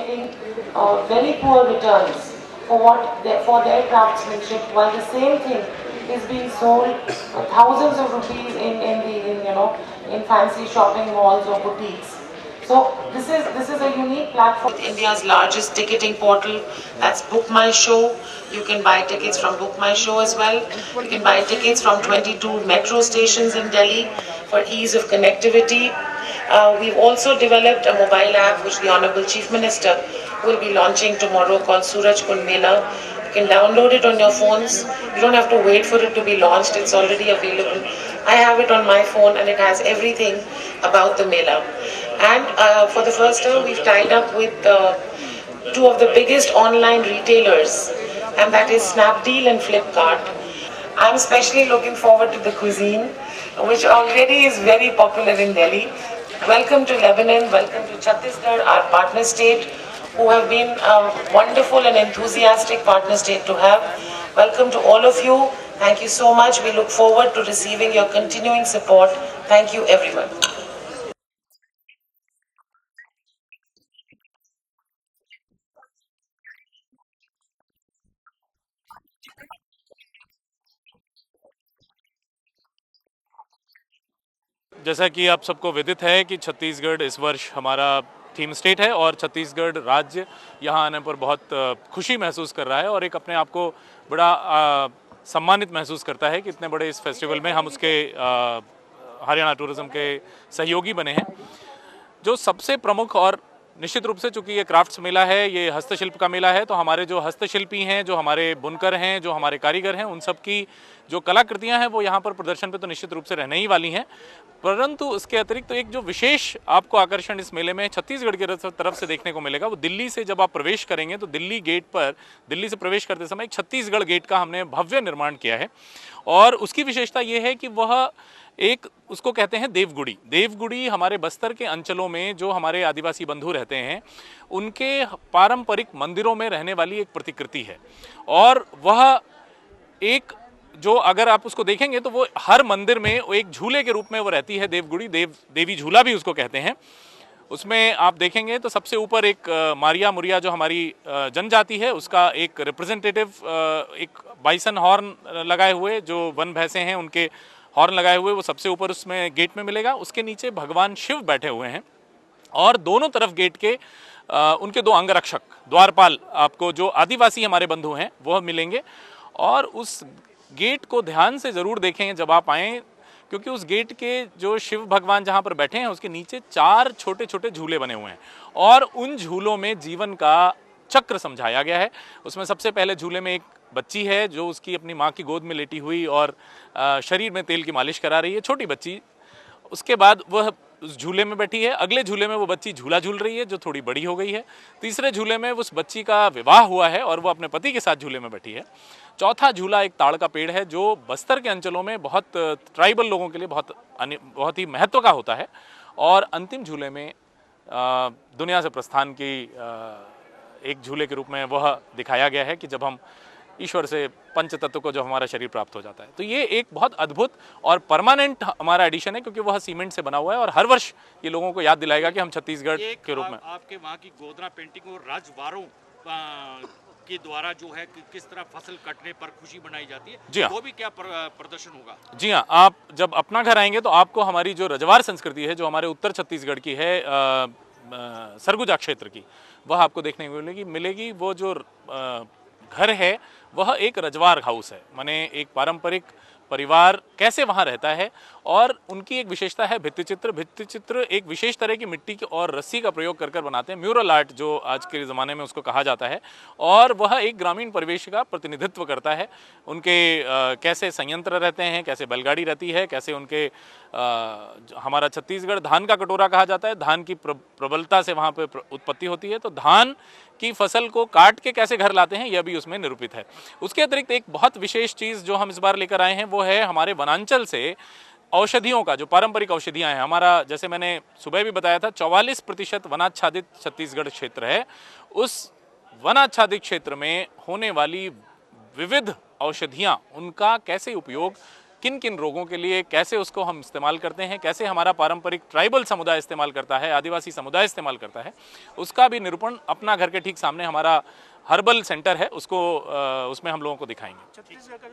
getting very poor returns for their craftsmanship, while the same thing is being sold thousands of rupees in fancy shopping malls or boutiques. So this is a unique platform. India's largest ticketing portal, that's Book My Show. You can buy tickets from Book My Show as well. You can buy tickets from 22 metro stations in Delhi for ease of connectivity. We've also developed a mobile app which the Honorable Chief Minister will be launching tomorrow called Suraj Kund Mela. You can download it on your phones. You don't have to wait for it to be launched. It's already available. I have it on my phone and it has everything about the Mela. And for the first time, we've tied up with two of the biggest online retailers, and that is Snapdeal and Flipkart. I'm especially looking forward to the cuisine, which already is very popular in Delhi. Welcome to Lebanon, welcome to Chhattisgarh, our partner state, who have been a wonderful and enthusiastic partner state to have. Welcome to all of you. Thank you so much. We look forward to receiving your continuing support. Thank you, everyone. जैसा कि आप सबको विदित है कि छत्तीसगढ़ इस वर्ष हमारा थीम स्टेट है और छत्तीसगढ़ राज्य यहाँ आने पर बहुत खुशी महसूस कर रहा है और एक अपने आप को बड़ा सम्मानित महसूस करता है कि इतने बड़े इस फेस्टिवल में हम उसके हरियाणा टूरिज्म के सहयोगी बने हैं। जो सबसे प्रमुख और निश्चित रूप से चूंकि ये क्राफ्ट्स मेला है, ये हस्तशिल्प का मेला है, तो हमारे जो हस्तशिल्पी हैं, जो हमारे बुनकर हैं, जो हमारे कारीगर हैं, उन सब की जो कलाकृतियां हैं वो यहाँ पर प्रदर्शन पे तो निश्चित रूप से रहने ही वाली हैं। परंतु उसके अतिरिक्त तो एक जो विशेष आपको आकर्षण इस मेले में छत्तीसगढ़ की तरफ से देखने को मिलेगा, वो दिल्ली से जब आप प्रवेश करेंगे तो दिल्ली गेट पर, दिल्ली से प्रवेश करते समय एक छत्तीसगढ़ गेट का हमने भव्य निर्माण किया है। और उसकी विशेषता ये है कि वह एक, उसको कहते हैं देवगुड़ी। देवगुड़ी हमारे बस्तर के अंचलों में जो हमारे आदिवासी बंधु रहते हैं, उनके पारंपरिक मंदिरों में रहने वाली एक प्रतिकृति है। और वह एक, जो अगर आप उसको देखेंगे तो वो हर मंदिर में एक झूले के रूप में वो रहती है। देवगुड़ी, देवी झूला भी उसको कहते हैं। उसमें आप देखेंगे तो सबसे ऊपर एक मारिया मुरिया जो हमारी जनजाति है, उसका एक रिप्रेजेंटेटिव, एक बाइसन हॉर्न लगाए हुए, जो वन भैंसे हैं उनके हॉर्न लगाए हुए, वो सबसे ऊपर उसमें गेट में मिलेगा। उसके नीचे भगवान शिव बैठे हुए हैं और दोनों तरफ गेट के उनके दो अंगरक्षक, द्वारपाल, आपको जो आदिवासी हमारे बंधु हैं वह मिलेंगे। और उस गेट को ध्यान से ज़रूर देखें जब आप आएँ, क्योंकि उस गेट के जो शिव भगवान जहाँ पर बैठे हैं उसके नीचे 4 छोटे छोटे झूले बने हुए हैं और उन झूलों में जीवन का चक्र समझाया गया है। उसमें सबसे पहले झूले में एक बच्ची है जो उसकी अपनी माँ की गोद में लेटी हुई और शरीर में तेल की मालिश करा रही है, छोटी बच्ची। उसके बाद वह उस झूले में बैठी है। अगले झूले में वो बच्ची झूला झूल रही है जो थोड़ी बड़ी हो गई है। तीसरे झूले में उस बच्ची का विवाह हुआ है और वो अपने पति के साथ झूले में बैठी है। चौथा झूला एक ताड़ का पेड़ है जो बस्तर के अंचलों में बहुत ट्राइबल लोगों के लिए बहुत ही महत्व का होता है। और अंतिम झूले में दुनिया से प्रस्थान की एक झूले के रूप में वह दिखाया गया है कि जब हम ईश्वर से पंच तत्व को जो हमारा शरीर प्राप्त हो जाता है। तो ये एक बहुत अद्भुत और परमानेंट हमारा एडिशन है, क्योंकि वह सीमेंट से बना हुआ है और हर वर्ष ये लोगों को याद दिलाएगा कि हम छत्तीसगढ़ के रूप में। आपके वहाँ की गोदना पेंटिंग और राजवारों के द्वारा जो है कि किस तरह फसल कटने पर खुशी मनाई जाती है, जी हाँ, वो भी क्या प्रदर्शन होगा? जी हाँ, आप जब अपना घर आएंगे तो आपको हमारी जो रजवार संस्कृति है, जो हमारे उत्तर छत्तीसगढ़ की है, सरगुजा क्षेत्र की, वह आपको देखने को मिलेगी। वो जो घर है वह एक रजवार हाउस है, माने एक पारंपरिक परिवार कैसे वहाँ रहता है। और उनकी एक विशेषता है भित्ति चित्र। भित्ति चित्र एक विशेष तरह की मिट्टी की और रस्सी का प्रयोग कर बनाते हैं, म्यूरल आर्ट जो आज के ज़माने में उसको कहा जाता है। और वह एक ग्रामीण परिवेश का प्रतिनिधित्व करता है। उनके कैसे संयंत्र रहते हैं, कैसे बैलगाड़ी रहती है, कैसे उनके हमारा छत्तीसगढ़ धान का कटोरा कहा जाता है, धान की प्रबलता से वहाँ पर उत्पत्ति होती है, तो धान की फसल को काट के कैसे घर लाते हैं यह भी उसमें निरूपित है। उसके अतिरिक्त एक बहुत विशेष चीज़ जो हम इस बार लेकर आए हैं वो है हमारे वनांचल से औषधियों का, जो पारंपरिक औषधियां हैं। हमारा, जैसे मैंने सुबह भी बताया था, 44% वनाच्छादित छत्तीसगढ़ क्षेत्र है। उस वनाच्छादित क्षेत्र में होने वाली विविध औषधियां, उनका कैसे उपयोग किन किन रोगों के लिए कैसे उसको हम इस्तेमाल करते हैं, कैसे हमारा पारंपरिक ट्राइबल समुदाय इस्तेमाल करता है, आदिवासी समुदाय इस्तेमाल करता है, उसका भी निरूपण अपना घर के ठीक सामने हमारा हर्बल सेंटर है, उसमें हम लोगों को दिखाएंगे।